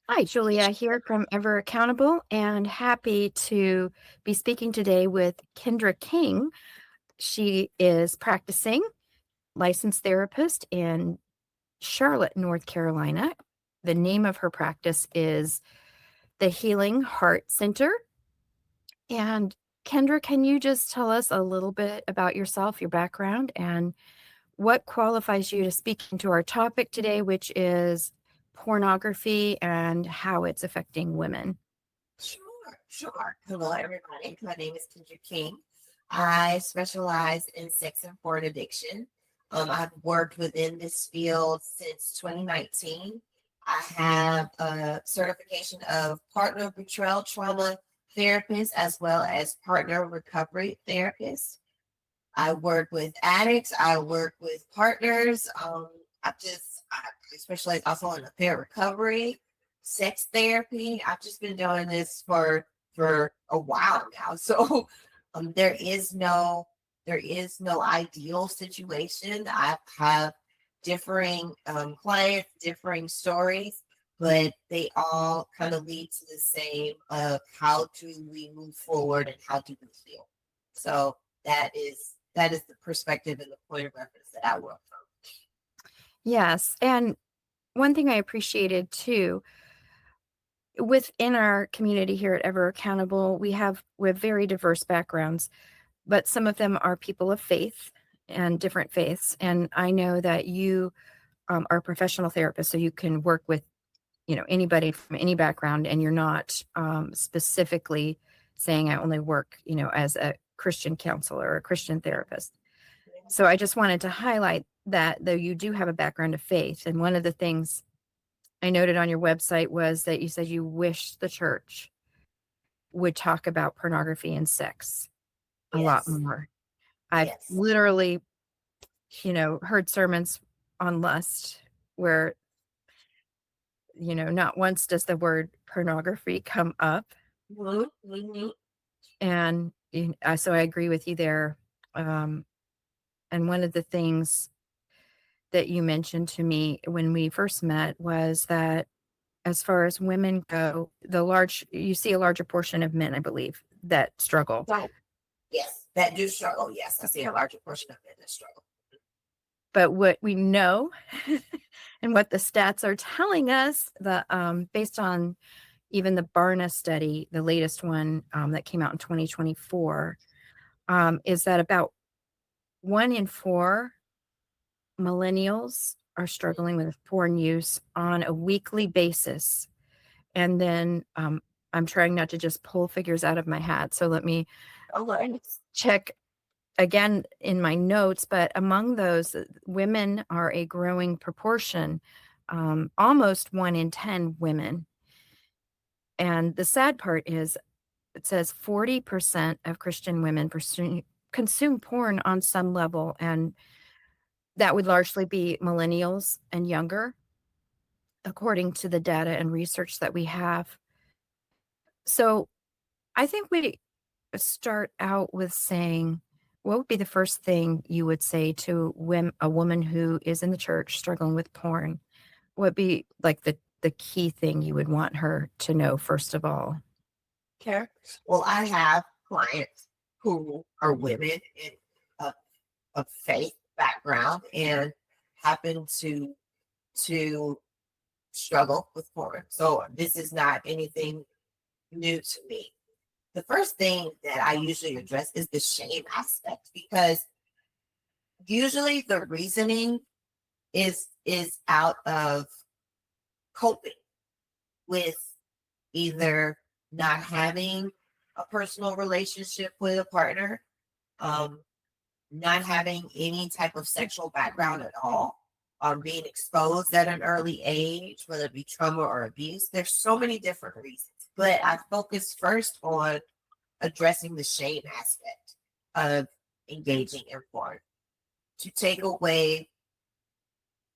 Hi, Julia here from Ever Accountable, and happy to be speaking today with Kendra King. She is practicing licensed therapist in Charlotte, North Carolina. The name of her practice is the Healing Heart Center. And Kendra, can you just tell us a little bit about yourself, your background, and what qualifies you to speak into our topic today, which is pornography and how it's affecting women? Sure. Hello, everybody. My name is Kendra King. I specialize in sex and porn addiction. I've worked within this field since 2019. I have a certification of partner betrayal trauma therapist as well as partner recovery therapist. I work with addicts. I work with partners. I specialize also in affair recovery, sex therapy. I've just been doing this for a while now. So there is no ideal situation. I have differing clients, differing stories, but they all kind of lead to the same of how do we move forward and how do we heal. So that is the perspective and the point of reference that I work from. Yes. And one thing I appreciated too, within our community here at Ever Accountable, we have very diverse backgrounds, but some of them are people of faith and different faiths. And I know that you are a professional therapist, so you can work with, anybody from any background, and you're not specifically saying I only work, as a Christian counselor or a Christian therapist. So I just wanted to highlight that, though you do have a background of faith. And one of the things I noted on your website was that you said you wish the church would talk about pornography and sex a lot more. I've literally, heard sermons on lust where, not once does the word pornography come up. Mm-hmm. And so I agree with you there. And one of the things that you mentioned to me when we first met was that as far as women go, you see a larger portion of men, I believe, that struggle. Yes, that do struggle. Yes, I see a larger portion of men that struggle. But what we know and what the stats are telling us, based on even the Barna study, the latest one that came out in 2024, is that about 1 in 4 millennials are struggling with porn use on a weekly basis. And then I'm trying not to just pull figures out of my hat. So let me check again in my notes. But among those, women are a growing proportion, almost 1 in 10 women. And the sad part is it says 40% of Christian women consume porn on some level. And that would largely be millennials and younger, according to the data and research that we have. So I think we start out with saying, what would be the first thing you would say to a woman who is in the church struggling with porn? What would be like the key thing you would want her to know, first of all? Okay. Well, I have clients who are women in a faith background and happen to struggle with porn. So this is not anything new to me. The first thing that I usually address is the shame aspect, because usually the reasoning is out of coping with either not having a personal relationship with a partner, not having any type of sexual background at all, being exposed at an early age, whether it be trauma or abuse. There's so many different reasons, but I focus first on addressing the shame aspect of engaging in porn, to take away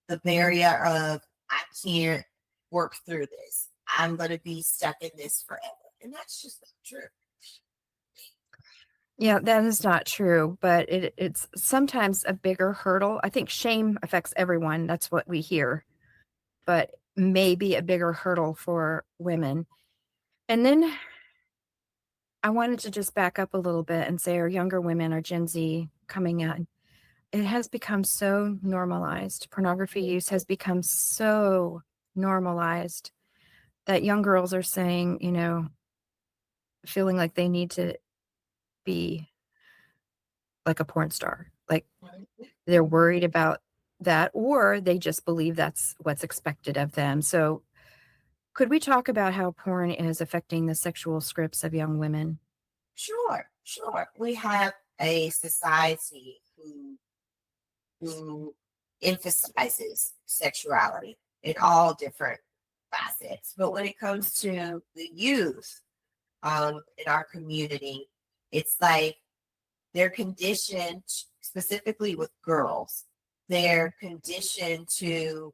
the barrier of I can't work through this. I'm going to be stuck in this forever. And that's just not true. Yeah, that is not true, but it's sometimes a bigger hurdle. I think shame affects everyone. That's what we hear, but maybe a bigger hurdle for women. And then I wanted to just back up a little bit and say our younger women, our Gen Z coming in, it has become so normalized. Pornography use has become so normalized that young girls are saying, feeling like they need to be like a porn star. Like they're worried about that, or they just believe that's what's expected of them. So, could we talk about how porn is affecting the sexual scripts of young women? Sure, sure. We have a society who emphasizes sexuality in all different facets. But when it comes to the youth in our community, it's like they're conditioned, specifically with girls, they're conditioned to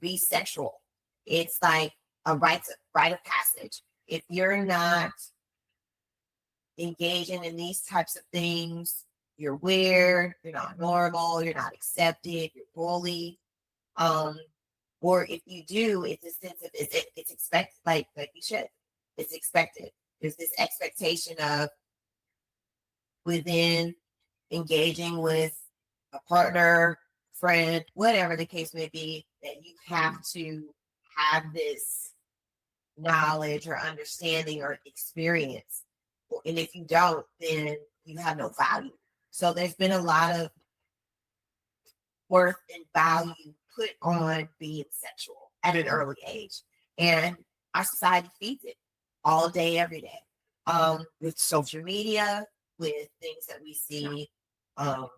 be sexual. It's like a rite of passage. If you're not engaging in these types of things, you're weird, you're not normal, you're not accepted, you're bullied. Um, or if you do, it's a sense of it's expected, like you should. It's expected. There's this expectation of within engaging with a partner, friend, whatever the case may be, that you have to have this knowledge or understanding or experience. And if you don't, then you have no value. So there's been a lot of worth and value put on being sexual at an early age. And our society feeds it all day, every day. With social media, with things that we see on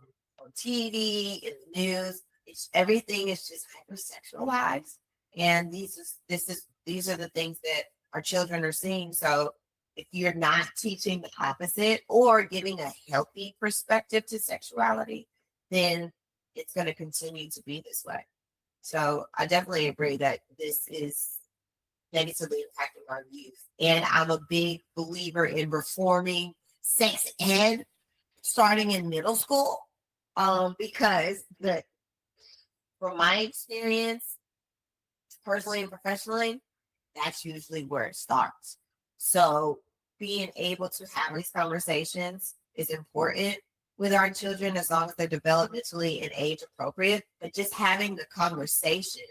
TV, in the news, everything is just hypersexualized. And these are the things that our children are seeing. So if you're not teaching the opposite or giving a healthy perspective to sexuality, then it's going to continue to be this way. So I definitely agree that this is negatively impacting our youth. And I'm a big believer in reforming sex ed starting in middle school. Because from my experience, personally and professionally, that's usually where it starts. So being able to have these conversations is important with our children as long as they're developmentally and age appropriate. But just having the conversations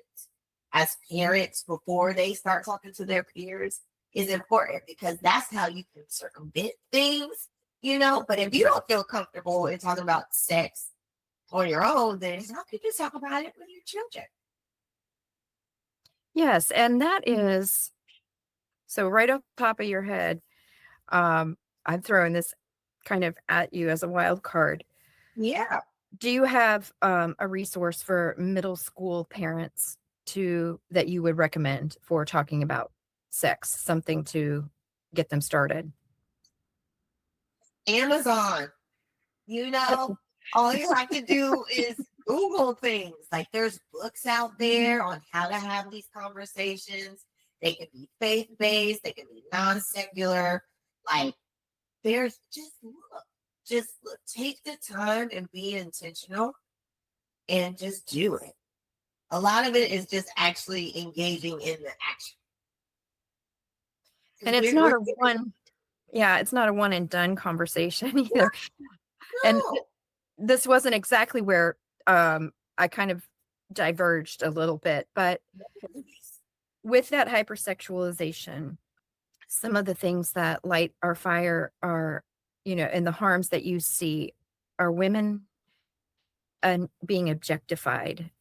as parents before they start talking to their peers is important because that's how you can circumvent things. But if you don't feel comfortable in talking about sex on your own, then how could you talk about it with your children? Yes, and that is so right off the top of your head. Um, I'm throwing this kind of at you as a wild card. Yeah. Do you have a resource for middle school parents to that you would recommend for talking about sex, something to get them started? Amazon. You know, all you have to do is Google things. Like there's books out there on how to have these conversations. They can be faith based, they can be non secular. Like there's just look, take the time and be intentional and just do it. A lot of it is just actually engaging in the action. And 'Cause it's we're, not we're a one, yeah, it's not a one and done conversation either. And no. this wasn't exactly where I kind of diverged a little bit, but with that hypersexualization, some of the things that light our fire are, and the harms that you see are women and being objectified.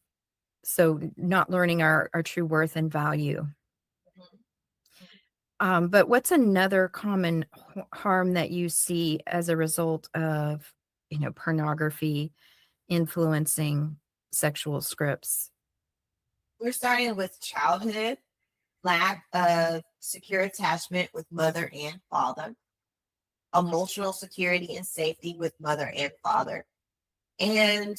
So not learning our true worth and value. But what's another common harm that you see as a result of, pornography influencing sexual scripts? We're starting with childhood, lack of secure attachment with mother and father, emotional security and safety with mother and father, and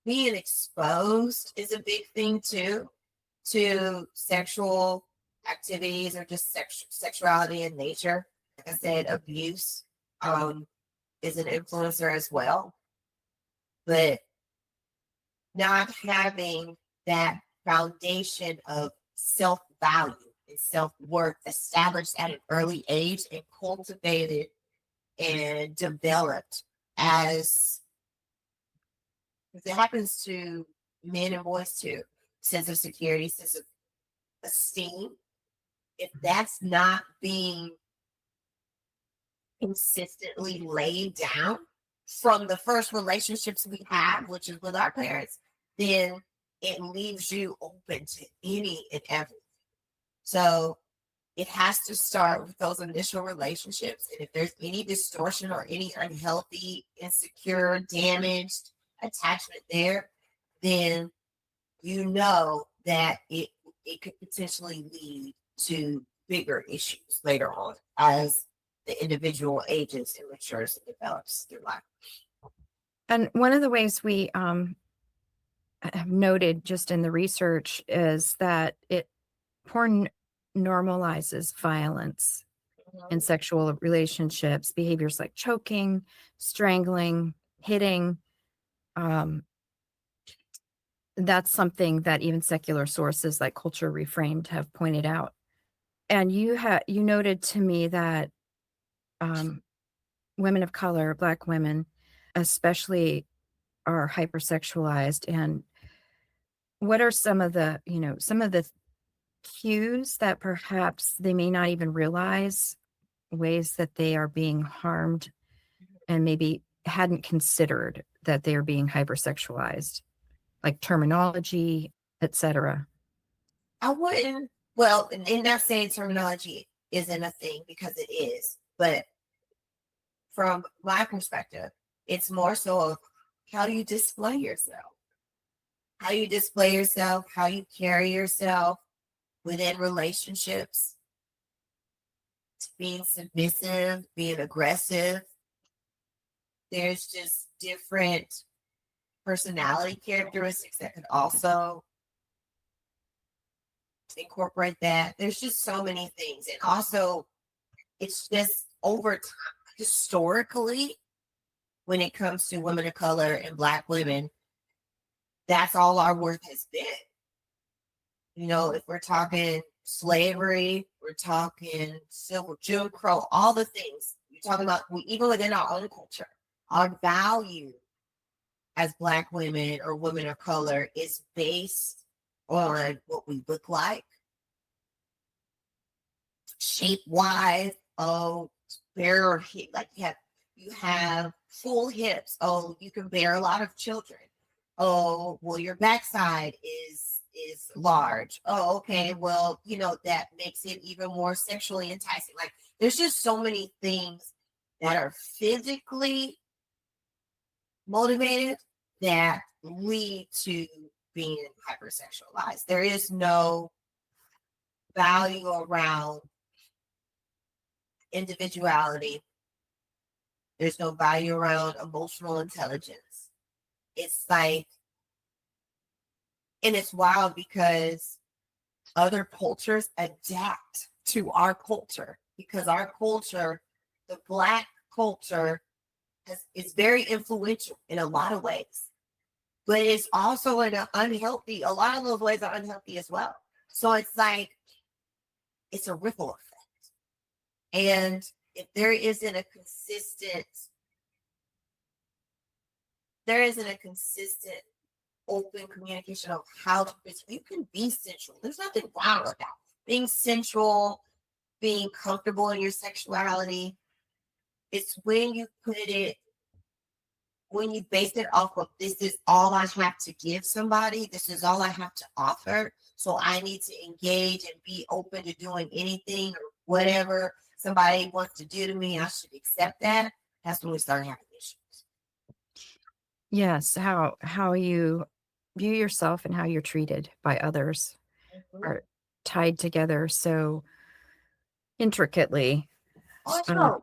being exposed is a big thing too to sexual activities or just sexuality in nature. I said, abuse is an influencer as well. But not having that foundation of self value and self worth established at an early age and cultivated and developed as it happens to men and boys too. Sense of security, sense of esteem. If that's not being consistently laid down from the first relationships we have, which is with our parents, then it leaves you open to any and everything. So it has to start with those initial relationships. And if there's any distortion or any unhealthy, insecure, damaged attachment there, then you know that it could potentially lead to bigger issues later on as the individual ages and matures and develops through life. And one of the ways we have noted just in the research is that porn normalizes violence in sexual relationships, behaviors like choking, strangling, hitting. That's something that even secular sources like Culture Reframed have pointed out. And you noted to me that women of color, Black women, especially, are hypersexualized. And what are some of the cues that perhaps they may not even realize, ways that they are being harmed and maybe hadn't considered that they are being hypersexualized, like terminology, etc.? I wouldn't, well, and not saying terminology isn't a thing because it is, but from my perspective, it's more so of how you display yourself, how you display yourself, how you carry yourself within relationships, being submissive, being aggressive. There's just different personality characteristics that could also incorporate that. There's just so many things. And also, it's just over time, historically, when it comes to women of color and Black women, that's all our worth has been. You know, if we're talking slavery, we're talking civil Jim Crow, all the things you're talking about, even within our own culture, our value as Black women or women of color is based on what we look like, shape wise. Oh, bare hip, like you have full hips. Oh, you can bear a lot of children. Oh, well, your backside is large. Oh, okay. Well, that makes it even more sexually enticing. Like there's just so many things that are physically motivated that lead to being hypersexualized. There is no value around individuality. There's no value around emotional intelligence. It's like, and it's wild because other cultures adapt to our culture because our culture, the Black culture, is very influential in a lot of ways, but it's also in an unhealthy, a lot of those ways are unhealthy as well. So it's like, it's a ripple effect. And if there isn't a consistent open communication of how to, you can be sensual. There's nothing wrong with that. Being sensual, being comfortable in your sexuality. It's when you base it off of, this is all I have to give somebody. This is all I have to offer. So I need to engage and be open to doing anything or whatever somebody wants to do to me. I should accept that. That's when we start having issues. Yes, how you view yourself and how you're treated by others are tied together so intricately. Also,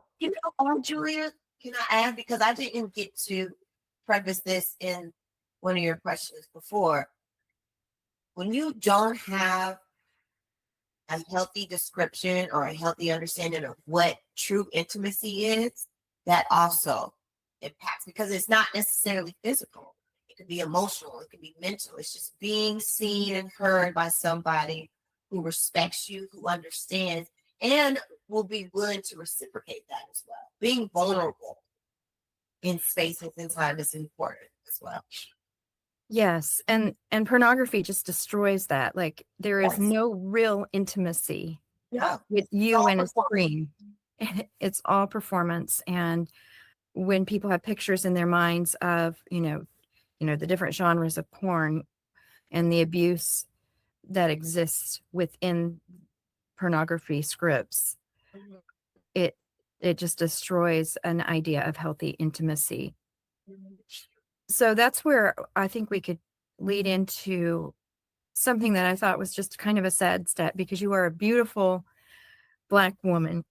Julia, can I add, because I didn't get to preface this in one of your questions before. When you don't have a healthy description or a healthy understanding of what true intimacy is, that also impacts, because it's not necessarily physical. It could be emotional, it could be mental. It's just being seen and heard by somebody who respects you, who understands, and will be willing to reciprocate that as well. Being vulnerable in spaces and time is important as well. Yes, and pornography just destroys that. Like there is Yes. no real intimacy Yeah. with you and a screen. It's all performance. And when people have pictures in their minds of, the different genres of porn and the abuse that exists within pornography scripts, Mhm. it it just destroys an idea of healthy intimacy. Mhm. So that's where I think we could lead into something that I thought was just kind of a sad stat, because you are a beautiful Black woman.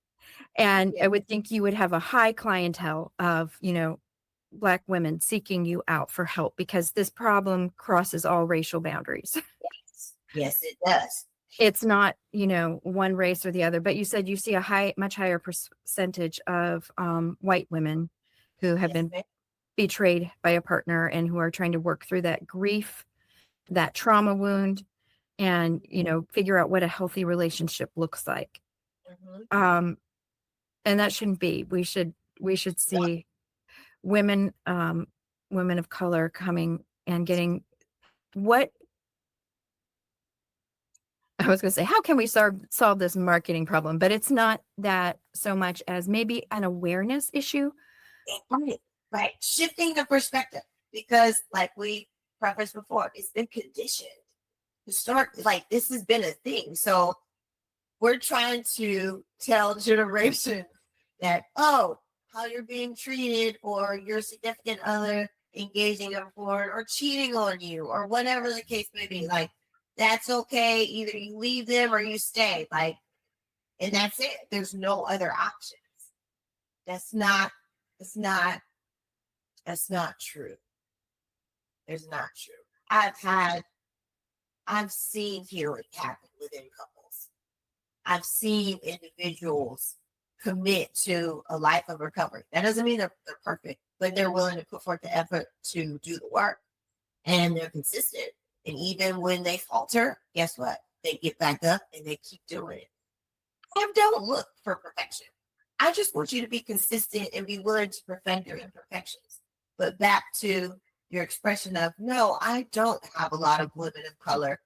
And I would think you would have a high clientele of, Black women seeking you out for help, because this problem crosses all racial boundaries. Yes, it does. It's not, one race or the other, but you said you see much higher percentage of white women who have Yes, been ma'am. betrayed by a partner and who are trying to work through that grief, that trauma wound, and, figure out what a healthy relationship looks like. Mhm. Um, and that shouldn't be. We should see women, women of color coming and getting what I was going to say, how can we solve this marketing problem? But it's not that so much as maybe an awareness issue. Right, right. Shifting the perspective, because, like we prefaced before, it's been conditioned to start. Like, this has been a thing. So we're trying to tell generation that, oh, how you're being treated, or your significant other engaging in porn or cheating on you, or whatever the case may be. Like, that's okay. Either you leave them or you stay. Like, and that's it. There's no other options. That's not. That's not. That's not true. It's not true. I've seen healing happen within couples. I've seen individuals commit to a life of recovery. That doesn't mean they're perfect, but they're willing to put forth the effort to do the work, and they're consistent. And even when they falter, guess what? They get back up and they keep doing it. I don't look for perfection. I just want you to be consistent and be willing to perfect your imperfections. But back to your expression of, no, I don't have a lot of women of color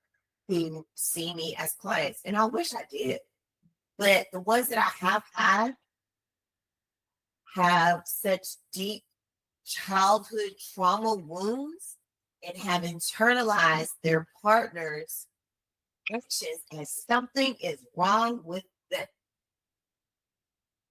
who see me as clients. And I wish I did. But the ones that I have had have such deep childhood trauma wounds and have internalized their partner's actions as something is wrong with them.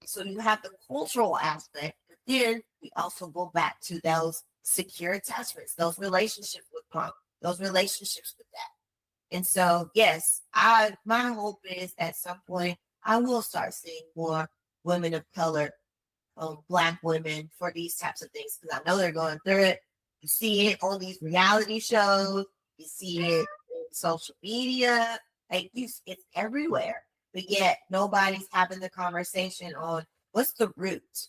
So you have the cultural aspect, but then we also go back to those secure attachments, those relationships with punk, those relationships with that. And so, yes, my hope is at some point I will start seeing more women of color, Black women, for these types of things, because I know they're going through it. You see it on these reality shows, you see it in social media, like it's everywhere. But yet nobody's having the conversation on what's the root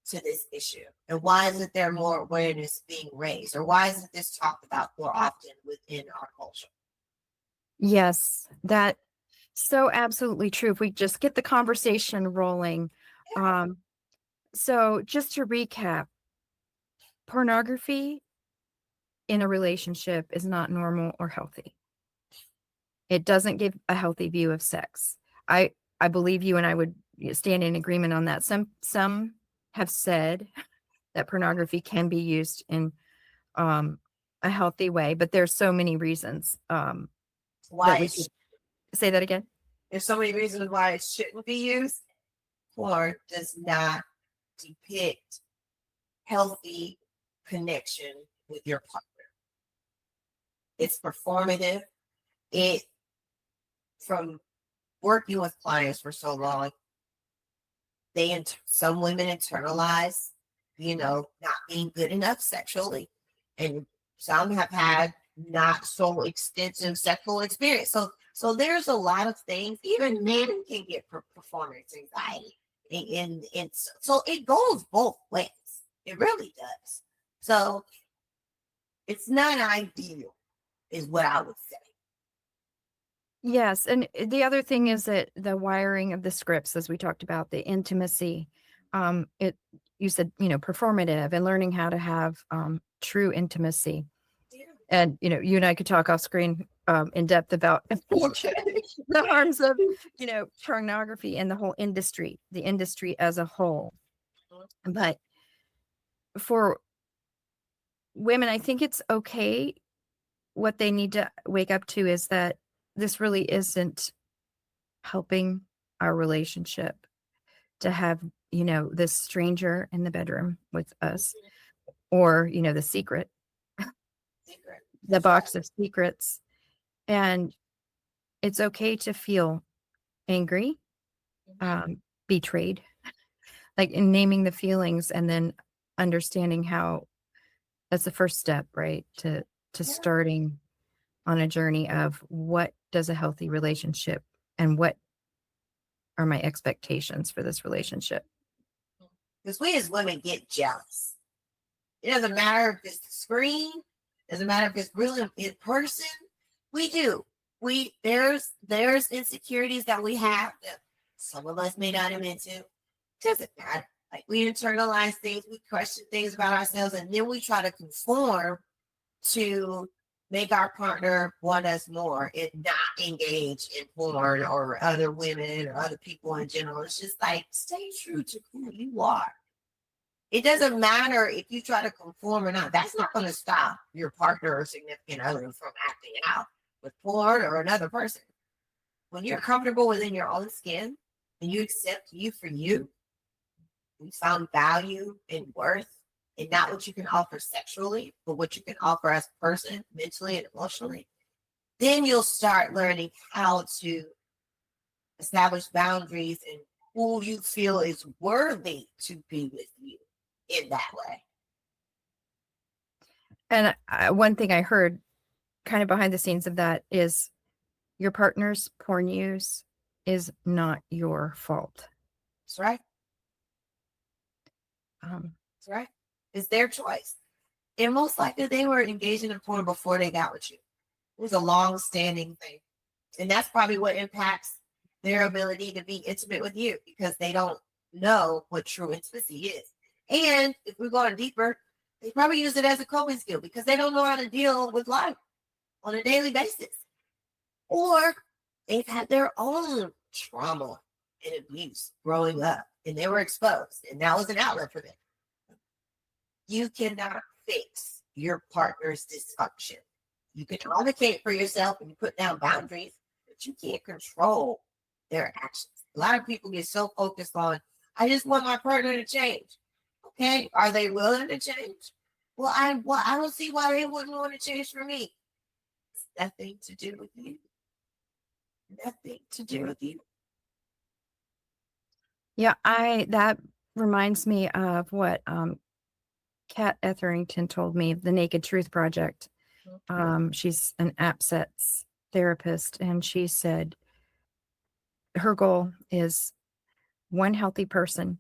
to this issue, and why isn't there more awareness being raised, or why isn't this talked about more often within our culture? Yes, that so absolutely true. If we just get the conversation rolling. Um, so just to recap, pornography in a relationship is not normal or healthy. It doesn't give a healthy view of sex. I believe you, and I would stand in agreement on that. Some have said that pornography can be used in um, a healthy way, but there's so many reasons that Why we could say that again. there's so many reasons why it shouldn't be used. Porn does not depict healthy connection with your partner. It's performative. It, from working with clients for so long, some women internalize, not being good enough sexually, and some have had not so extensive sexual experience. So there's a lot of things. Even men can get performance anxiety, and so it goes both ways. It really does. So it's not ideal, is what I would say. Yes, and the other thing is that the wiring of the scripts, as we talked about, the intimacy, it you said, performative and learning how to have true intimacy. Yeah. And you and I could talk off screen in depth about the harms of, pornography and the industry as a whole. But for women, I think it's okay. What they need to wake up to is that this really isn't helping our relationship to have, this stranger in the bedroom with us, or, the secret, Secret. the That's right. box of secrets. And it's okay to feel angry, betrayed, like in naming the feelings and then understanding how that's the first step, right? To Yeah. starting on a journey of what does a healthy relationship and what are my expectations for this relationship. Because we as women get jealous. It doesn't matter if it's the screen, doesn't matter if it's really in person. We do. There's insecurities that we have that some of us may not admit to. Doesn't matter. Like, we internalize things, we question things about ourselves, and then we try to conform to make our partner want us more and not engage in porn or other women or other people in general. It's just like, stay true to who you are. It doesn't matter if you try to conform or not. That's not going to stop your partner or significant other from acting out with porn or another person. When you're comfortable within your own skin and you accept you for you, you found value and worth and not what you can offer sexually, but what you can offer as a person, mentally and emotionally, then you'll start learning how to establish boundaries and who you feel is worthy to be with you in that way. And one thing I heard kind of behind the scenes of that is your partner's porn use is not your fault. That's right. Um, That's right. It's their choice. And most likely they were engaging in porn before they got with you. It was a long standing thing. And that's probably what impacts their ability to be intimate with you because they don't know what true intimacy is. And if we're going deeper, they probably use it as a coping skill because they don't know how to deal with life on a daily basis. Or they've had their own trauma and abuse growing up and they were exposed and that was an outlet for them. You cannot fix your partner's dysfunction. You can advocate for yourself and you put down boundaries, but you can't control their actions. A lot of people get so focused on, I just want my partner to change. Okay, are they willing to change? Well, I don't see why they wouldn't want to change for me. It's nothing to do with you. Nothing to do with you. yeah, that reminds me of what Kat Etherington told me, the Naked Truth Project. She's an APSETS therapist, and she said her goal is one healthy person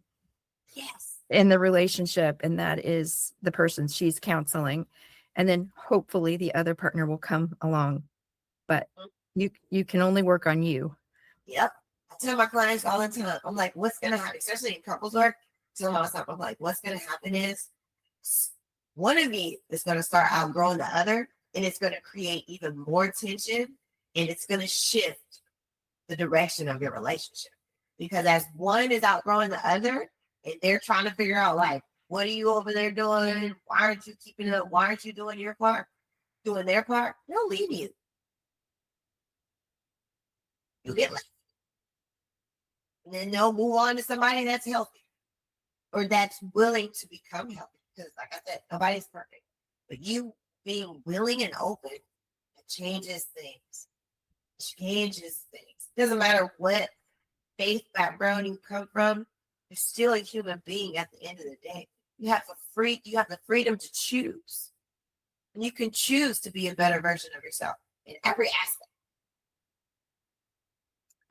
Yes. in the relationship, and that is the person she's counseling. And then hopefully the other partner will come along. But you can only work on you. Yep. I tell my clients all the time, I'm like, what's going to happen, especially in couples work? Tell myself, I'm like, what's going to happen is one of you is going to start outgrowing the other, and it's going to create even more tension, and it's going to shift the direction of your relationship. Because as one is outgrowing the other, and they're trying to figure out, like, what are you over there doing? Why aren't you keeping up? Why aren't you doing your part? Doing their part? They'll leave you. You get left. And then they'll move on to somebody that's healthy or that's willing to become healthy. Because, like I said, nobody's perfect. But you being willing and open, it changes things. Changes things. Doesn't matter what faith background you come from, you're still a human being at the end of the day. You have the freedom to choose. And you can choose to be a better version of yourself in every aspect.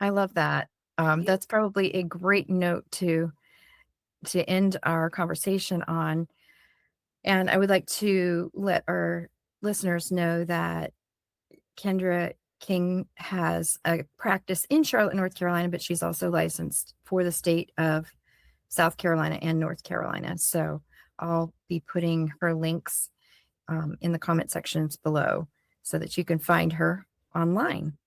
I love that. Yeah. That's probably a great note to end our conversation on. And I would like to let our listeners know that Kendra King has a practice in Charlotte, North Carolina, but she's also licensed for the state of South Carolina and North Carolina. So I'll be putting her links in the comment sections below so that you can find her online.